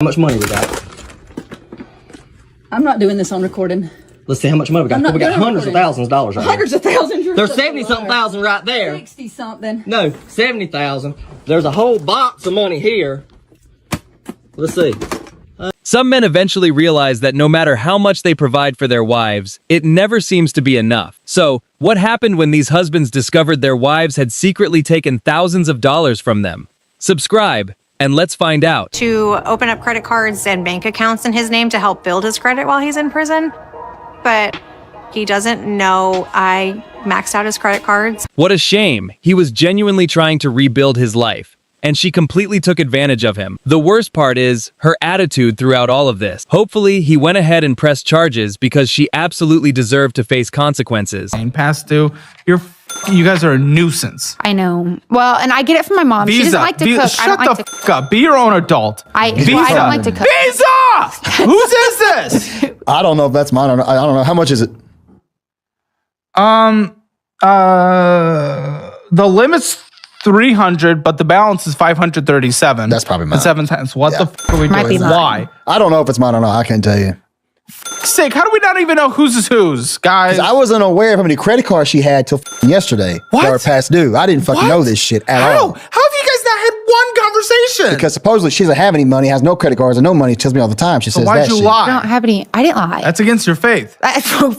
How much money we got? I'm not doing this on recording. Let's see how much money we got. We got hundreds of thousands of dollars right Hundreds of thousands. here. There's 70-something thousand right there. 60-something. No, 70,000. There's a whole box of money here. Let's see. Some men eventually realize that no matter how much they provide for their wives, it never seems to be enough. So, what happened when these husbands discovered their wives had secretly taken thousands of dollars from them? Subscribe, and let's find out. To open up credit cards and bank accounts in his name to help build his credit while he's in prison. But he doesn't know I maxed out his credit cards. What a shame. He was genuinely trying to rebuild his life, and she completely took advantage of him. The worst part is her attitude throughout all of this. Hopefully, he went ahead and pressed charges because she absolutely deserved to face consequences. Past due, you guys are a nuisance. I know. Well, and I get it from my mom. She doesn't like to cook. Shut I don't like the to fuck up. Be your own adult. I don't like to cook. Visa! Whose is this? I don't know if that's mine. I don't know. How much is it? The limit's 300, but the balance is 537. That's probably mine. And 7 times. What the fuck are we Might be doing? mine. Why? I don't know if it's mine or not. I can't tell you. Sake, how do we not even know whose is whose, guys? I wasn't aware of how many credit cards she had till yesterday. What? That were past due. I didn't fucking know this shit at all. How have you guys not had one conversation? Because supposedly she doesn't have any money, has no credit cards, and no money. She tells me all the time. She says Why'd that you shit. lie? I don't have any. I didn't lie. That's against your faith.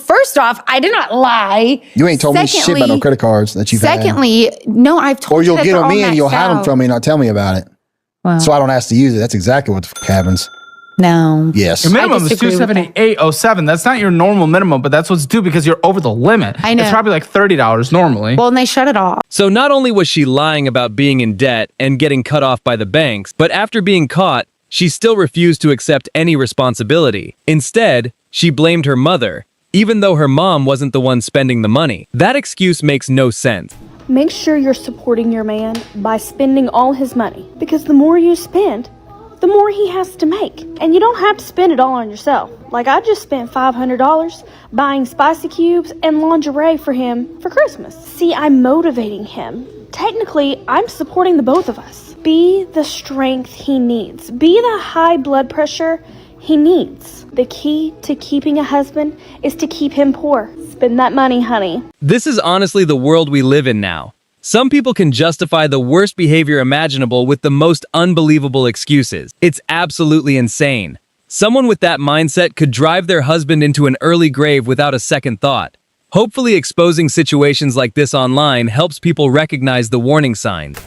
First off, I did not lie. You ain't told me shit about no credit cards that you've had. Secondly, no, I've told Or you you'll that get they're them all in, you'll maxed hide them out. from me and not tell me about it. Well, So I don't ask to use it. That's exactly what the fuck happens. no. Yes. Your minimum is disagree with that. 278.07. That's not your normal minimum, but that's what's due because you're over the limit. I know. It's probably like $30 normally. Well, and they shut it off. So not only was she lying about being in debt and getting cut off by the banks, but after being caught, she still refused to accept any responsibility. Instead, she blamed her mother, even though her mom wasn't the one spending the money. That excuse makes no sense. Make sure you're supporting your man by spending all his money, because the more you spend, the more he has to make. And you don't have to spend it all on yourself. Like, I just spent $500 buying spicy cubes and lingerie for him for Christmas. See, I'm motivating him. Technically, I'm supporting the both of us. Be the strength he needs. Be the high blood pressure he needs. The key to keeping a husband is to keep him poor. Spend that money, honey. This is honestly the world we live in now. Some people can justify the worst behavior imaginable with the most unbelievable excuses. It's absolutely insane. Someone with that mindset could drive their husband into an early grave without a second thought. Hopefully, exposing situations like this online helps people recognize the warning signs.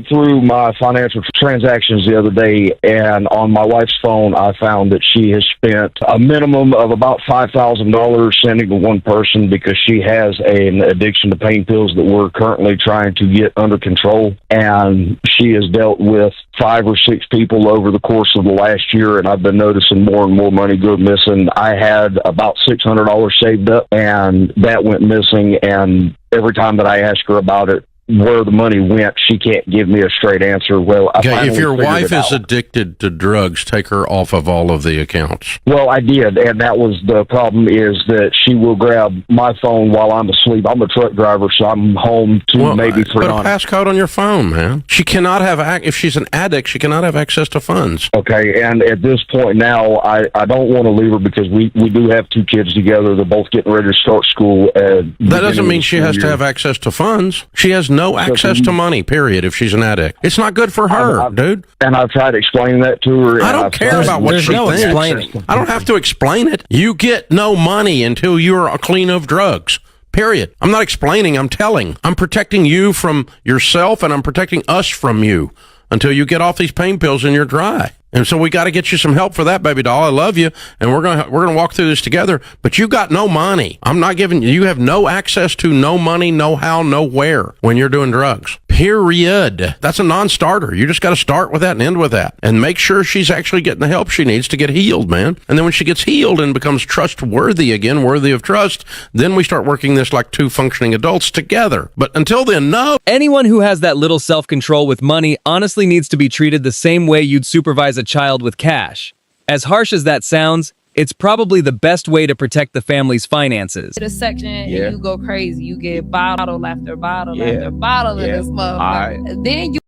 Through my financial transactions the other day, and on my wife's phone, I found that she has spent a minimum of about $5,000 sending to one person because she has an addiction to pain pills that we're currently trying to get under control. And she has dealt with 5 or 6 people over the course of the last year, and I've been noticing more and more money go missing. I had about $600 saved up, and that went missing, and every time that I ask her about it, where the money went, she can't give me a straight answer. Well, okay, if your wife is addicted to drugs, take her off of all of the accounts. Well, I did, and that was the problem, is that she will grab my phone while I'm asleep. I'm a truck driver, so I'm home to maybe 3 Put a passcode on your phone, man. She cannot have, if she's an addict, she cannot have access to funds. Okay, and at this point now, I don't want to leave her because we do have 2 kids together. They're both getting ready to start school. That doesn't mean she has to have access to funds. She has no access to money, period, if she's an addict. It's not good for her, dude. And I've tried explaining that to her. I don't care about what she thinks. I don't have to explain it. You get no money until you're clean of drugs. Period. I'm not explaining, I'm telling. I'm protecting you from yourself, and I'm protecting us from you until you get off these pain pills and you're dry. And so we got to get you some help for that, baby doll. I love you, and we're gonna walk through this together. But you got no money. I'm not giving you. You have no access to no money, no how, no where when you're doing drugs. Period. That's a non-starter. You just got to start with that and end with that, and make sure she's actually getting the help she needs to get healed, man. And then when she gets healed and becomes trustworthy again, worthy of trust, then we start working this like 2 functioning adults together. But until then, no. Anyone who has that little self-control with money honestly needs to be treated the same way you'd supervise a child with cash. As harsh as that sounds, it's probably the best way to protect the family's finances. The section and you go crazy. You get bottle after bottle after bottle in this motherfucker. Then you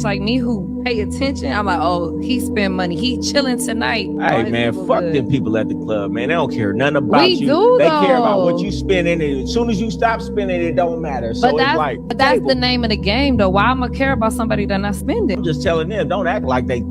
like me who pay attention. I'm like, oh, he spend money. He chilling tonight. Hey, man, fuck them people at the club, man. They don't care nothing about We you. do, They care about though. what you spending, and as soon as you stop spending, it don't matter. So it's like, But that's the name of the game, though. Why am I care about somebody that not spending? I'm just telling them, don't act like they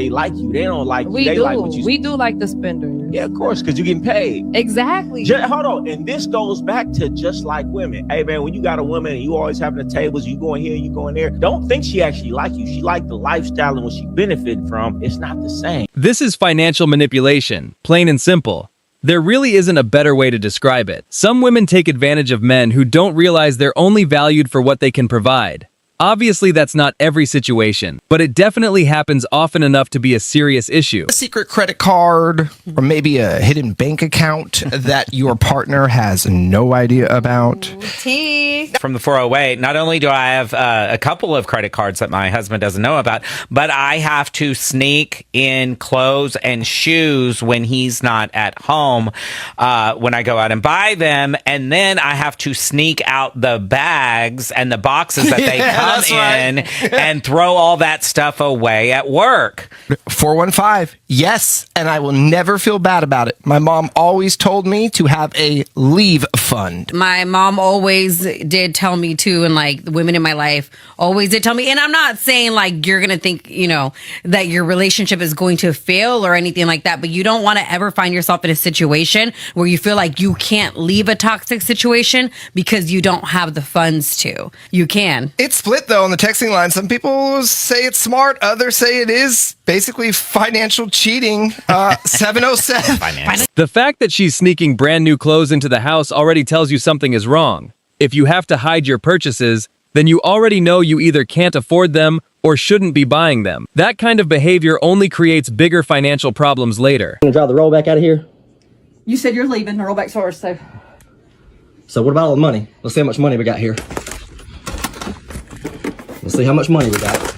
like you. They don't like you. We They do. like what you. We do like the spender. Yeah, of course, because you're getting paid. Exactly. Hold on, and this goes back to just like women. Hey, man, when you got a woman and you always having the tables, you going here, you going there. Don't think she actually like you. She like the lifestyle and what she benefit from. It's not the same. This is financial manipulation, plain and simple. There really isn't a better way to describe it. Some women take advantage of men who don't realize they're only valued for what they can provide. Obviously, that's not every situation, but it definitely happens often enough to be a serious issue. A secret credit card, or maybe a hidden bank account that your partner has no idea about. From the 408, not only do I have a couple of credit cards that my husband doesn't know about, but I have to sneak in clothes and shoes when he's not at home when I go out and buy them. And then I have to sneak out the bags and the boxes that they come in and throw all that stuff away at work. 415, yes, and I will never feel bad about it. My mom always told me to have a leave fund. My mom always did tell me to, and like the women in my life always did tell me, and I'm not saying like you're gonna think, you know, that your relationship is going to fail or anything like that, but you don't want to ever find yourself in a situation where you feel like you can't leave a toxic situation because you don't have the funds to. You can. It's split though on the texting line. Some people say it's smart, others say it is basically financial cheating. 707. The fact that she's sneaking brand new clothes into the house already tells you something is wrong. If you have to hide your purchases, then you already know you either can't afford them or shouldn't be buying them. That kind of behavior only creates bigger financial problems later. Gonna drive the roll back out of here? You said you're leaving. The rollback's ours, so. So what about all the money? Let's see how much money we got here. Let's see how much money we got.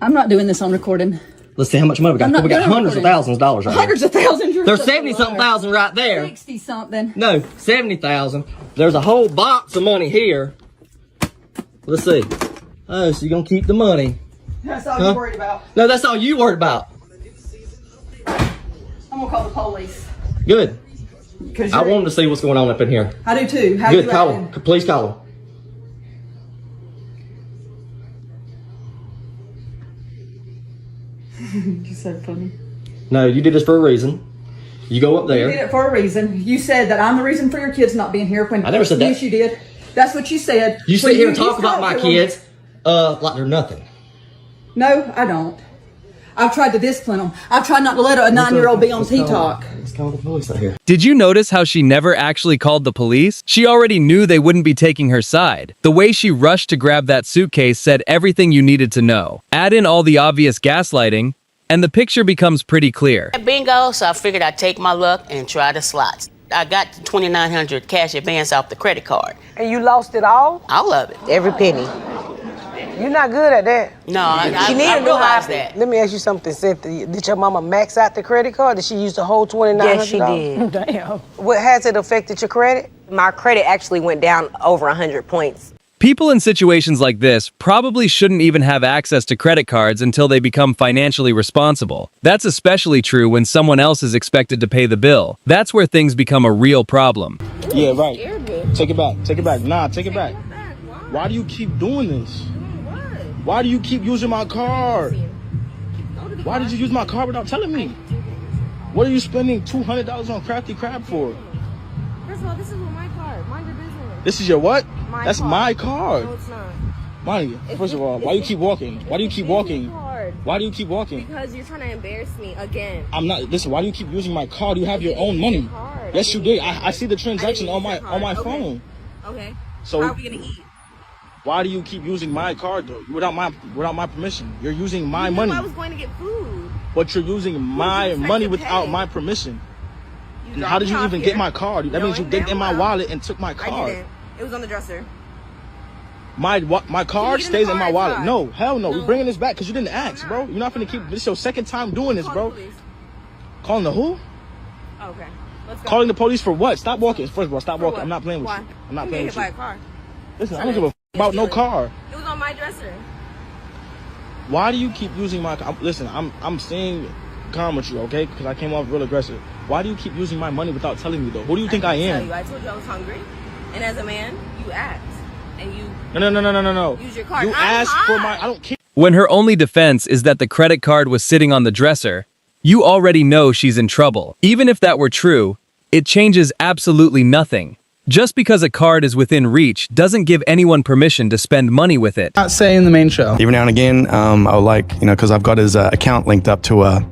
I'm not doing this on recording. Let's see how much money we got. We got hundreds of thousands of dollars right Hundreds here. of thousands. You're There's such a 70-something liar. thousand right there. 60-something. No, 70,000. There's a whole box of money here. Let's see. Oh, so you're gonna keep the money. That's all you're worried about. No, that's all you worried about. I'm gonna call the police. Good. Because I want them to see what's going on up in here. I do too. How Good, you call acting? them. Please call them. You're so funny. No, you did this for a reason. You go up there. You did it for a reason. You said that I'm the reason for your kids not being here. When I never said that. Yes, you did. That's what you said. You sit When here and talk about my talked to them. kids like they're nothing. No, I don't. I've tried to discipline them. I've tried not to let a 9-year-old be on T-Talk. Let's call the police out here. Did you notice how she never actually called the police? She already knew they wouldn't be taking her side. The way she rushed to grab that suitcase said everything you needed to know. Add in all the obvious gaslighting, and the picture becomes pretty clear. Bingo, so I figured I'd take my luck and try the slots. I got the $2,900 cash advance off the credit card. And you lost it all? All of it. Every penny. You're not good at that. No, I realized realized that. Let me ask you something, Cynthia. Did your mama max out the credit card? Did she use the whole $2,900? Yes, she did. Damn. What has it affected your credit? My credit actually went down over 100 points. People in situations like this probably shouldn't even have access to credit cards until they become financially responsible. That's especially true when someone else is expected to pay the bill. That's where things become a real problem. Yeah, right. Take it back. Take it back. Nah, take it back. Why do you keep doing this? Why do you keep using my card? Why did you use my card without telling me? What are you spending $200 on Crafty Crab for? First of all, this is my card. Mind your business. This is your what? That's card. my card. No, it's not. Mind you, first of all, why do you keep walking? Why do you keep walking? Why do you keep walking? Because you're trying to embarrass me again. I'm not. Listen, why do you keep using my card? You have your own money. Yes, you did. I see the transaction on my phone. Okay. So how are we gonna eat? Why do you keep using my card though? Without my permission. You're using my money. I was going to get food. But you're using my money without my permission. And how did you even get my card? That means you digged in my wallet and took my card. I didn't. It was on the dresser. My card stays in my wallet. No, hell no. We're bringing this back because you didn't ask, bro. You're not gonna keep this. Your second time doing this, bro. Calling the who? Oh, okay. Let's go. Calling the police for what? Stop walking. First of all, stop walking. What? I'm not playing with Why? you. I'm not You playing get with hit you. by a car. Listen, I don't give a about no car. It was on my dresser. Why do you keep using my? Listen, I'm staying calm with you, okay? Because I came off real aggressive. Why do you keep using my money without telling me though? Who do you think I am? I told you I was hungry, and as a man, you asked, and you. No. Use your card. You asked for my. I don't care. When her only defense is that the credit card was sitting on the dresser, you already know she's in trouble. Even if that were true, it changes absolutely nothing. Just because a card is within reach doesn't give anyone permission to spend money with it. Not saying the main show. Every now and again, I would like, because I've got his account linked up to one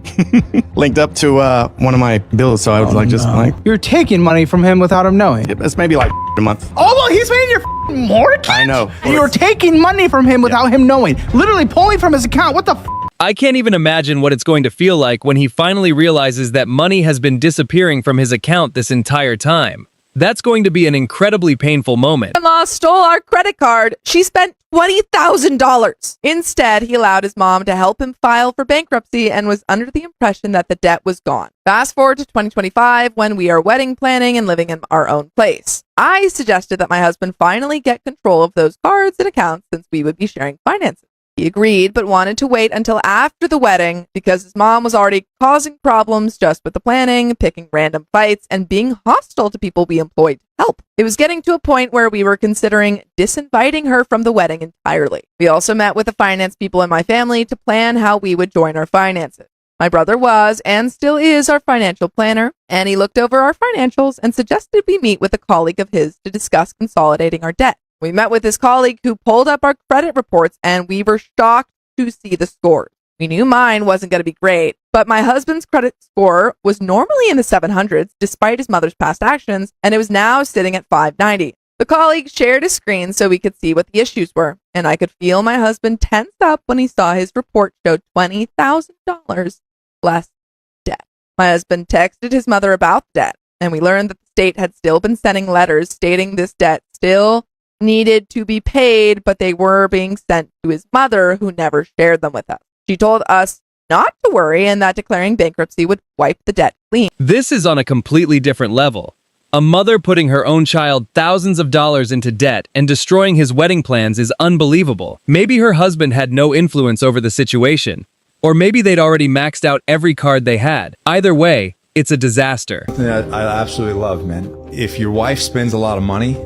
of my bills, so I would You're taking money from him without him knowing. It's maybe like a month. Oh, look, he's paying your mortgage? I know. And you're taking money from him without him knowing. Literally pulling from his account. What the I can't even imagine what it's going to feel like when he finally realizes that money has been disappearing from his account this entire time. That's going to be an incredibly painful moment. In-law stole our credit card. She spent $20,000. Instead, he allowed his mom to help him file for bankruptcy and was under the impression that the debt was gone. Fast forward to 2025 when we are wedding planning and living in our own place. I suggested that my husband finally get control of those cards and accounts since we would be sharing finances. He agreed, but wanted to wait until after the wedding because his mom was already causing problems just with the planning, picking random fights, and being hostile to people we employed to help. It was getting to a point where we were considering disinviting her from the wedding entirely. We also met with the finance people in my family to plan how we would join our finances. My brother was, and still is, our financial planner, and he looked over our financials and suggested we meet with a colleague of his to discuss consolidating our debt. We met with his colleague who pulled up our credit reports, and we were shocked to see the scores. We knew mine wasn't going to be great, but my husband's credit score was normally in the 700s despite his mother's past actions, and it was now sitting at 590. The colleague shared his screen so we could see what the issues were, and I could feel my husband tense up when he saw his report showed $20,000 less debt. My husband texted his mother about the debt, and we learned that the state had still been sending letters stating this debt still needed to be paid, but they were being sent to his mother, who never shared them with us. She told us not to worry and that declaring bankruptcy would wipe the debt clean. This is on a completely different level. A mother putting her own child thousands of dollars into debt and destroying his wedding plans is unbelievable. Maybe her husband had no influence over the situation, or maybe they'd already maxed out every card they had. Either way, it's a disaster. I absolutely love, man. If your wife spends a lot of money,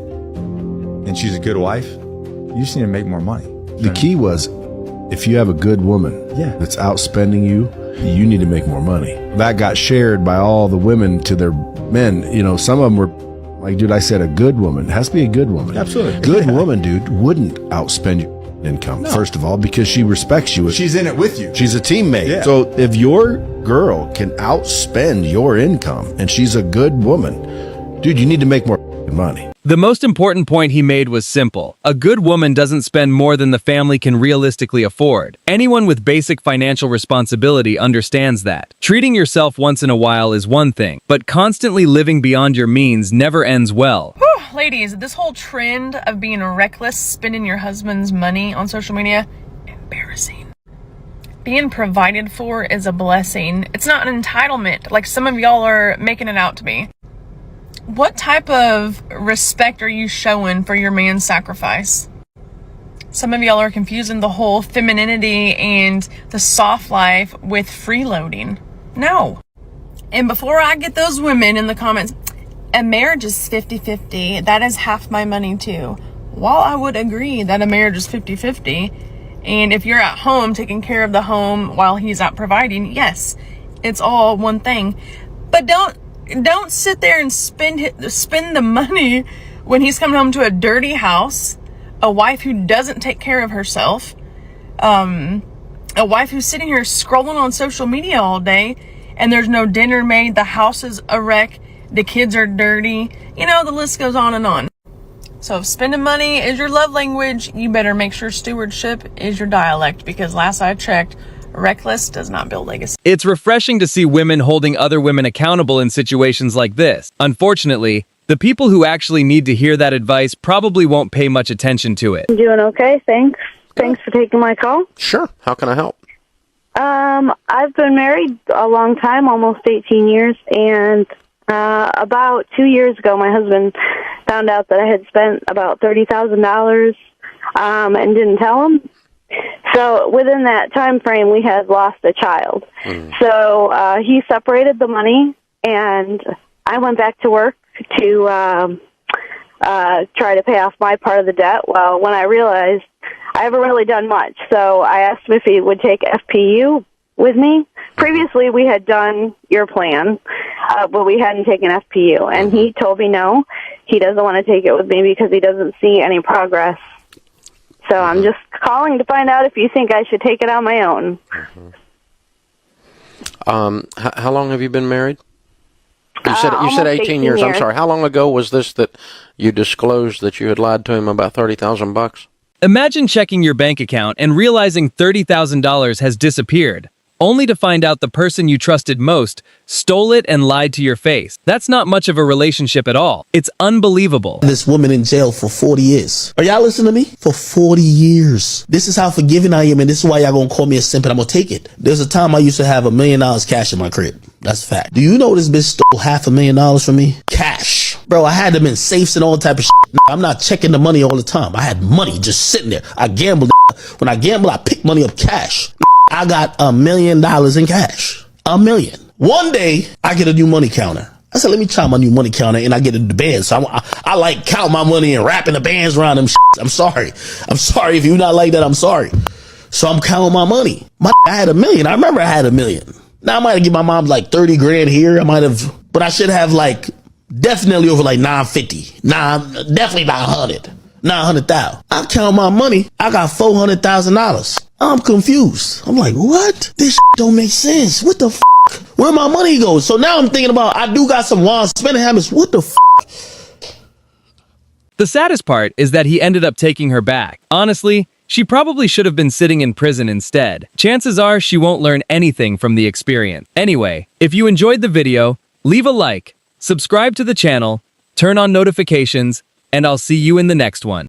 and she's a good wife, you just need to make more money. The key was, if you have a good woman that's outspending you, you need to make more money. That got shared by all the women to their men. Some of them were like, dude, I said a good woman. It has to be a good woman. Absolutely. Good woman, dude, wouldn't outspend your income, first of all, because she respects you. She's in it with you. She's a teammate. Yeah. So if your girl can outspend your income and she's a good woman, dude, you need to make more money. The most important point he made was simple. A good woman doesn't spend more than the family can realistically afford. Anyone with basic financial responsibility understands that. Treating yourself once in a while is one thing, but constantly living beyond your means never ends well. Whew, ladies, this whole trend of being reckless, spending your husband's money on social media, embarrassing. Being provided for is a blessing. It's not an entitlement, like some of y'all are making it out to be. What type of respect are you showing for your man's sacrifice? Some of y'all are confusing the whole femininity and the soft life with freeloading. No. And before I get those women in the comments, a marriage is 50-50. That is half my money too. While I would agree that a marriage is 50-50, and if you're at home taking care of the home while he's out providing, yes, it's all one thing. But don't sit there and spend the money when he's coming home to a dirty house, a wife who doesn't take care of herself, a wife who's sitting here scrolling on social media all day, and there's no dinner made, the house is a wreck, the kids are dirty, the list goes on and on. So if spending money is your love language, you better make sure stewardship is your dialect, because last I checked, reckless does not build legacy. It's refreshing to see women holding other women accountable in situations like this. Unfortunately, the people who actually need to hear that advice probably won't pay much attention to it. I'm doing okay, thanks. Thanks for taking my call. Sure. How can I help? I've been married a long time, almost 18 years, and about 2 years ago, my husband found out that I had spent about $30,000 and didn't tell him. So within that time frame, we had lost a child. So he separated the money, and I went back to work to try to pay off my part of the debt. Well, when I realized I haven't really done much, so I asked him if he would take FPU with me. Previously, we had done your plan, but we hadn't taken FPU, and he told me no, he doesn't want to take it with me because he doesn't see any progress. So I'm just calling to find out if you think I should take it on my own. How long have you been married? You said 18 years. I'm sorry. How long ago was this that you disclosed that you had lied to him about $30,000? Imagine checking your bank account and realizing $30,000 has disappeared, only to find out the person you trusted most stole it and lied to your face. That's not much of a relationship at all. It's unbelievable. This woman in jail for 40 years. Are y'all listening to me? For 40 years. This is how forgiving I am, and this is why y'all gonna call me a simp, and I'm gonna take it. There's a time I used to have $1 million cash in my crib. That's a fact. Do you know this bitch stole $500,000 from me? Cash. Bro, I had them in safes and all type of shit. I'm not checking the money all the time. I had money just sitting there. I gambled. When I gamble, I pick money up cash. I got $1 million in cash. $1 million. One day, I get a new money counter. I said, let me try my new money counter, and I get the bands. So I like count my money and wrapping the bands around them. I'm sorry. I'm sorry if you're not like that. I'm sorry. So I'm counting my money. I had $1 million. I remember I had $1 million. Now I might have given my mom like 30 grand here. I might have, but I should have like definitely over like 950. Definitely 900. 900,000. I count my money. I got $400,000. I'm confused. I'm like, what? This don't make sense. What the Where my money goes? So now I'm thinking about, I do got some wild spending habits. What the The saddest part is that he ended up taking her back. Honestly, she probably should have been sitting in prison instead. Chances are she won't learn anything from the experience. Anyway, if you enjoyed the video, leave a like, subscribe to the channel, turn on notifications, and I'll see you in the next one.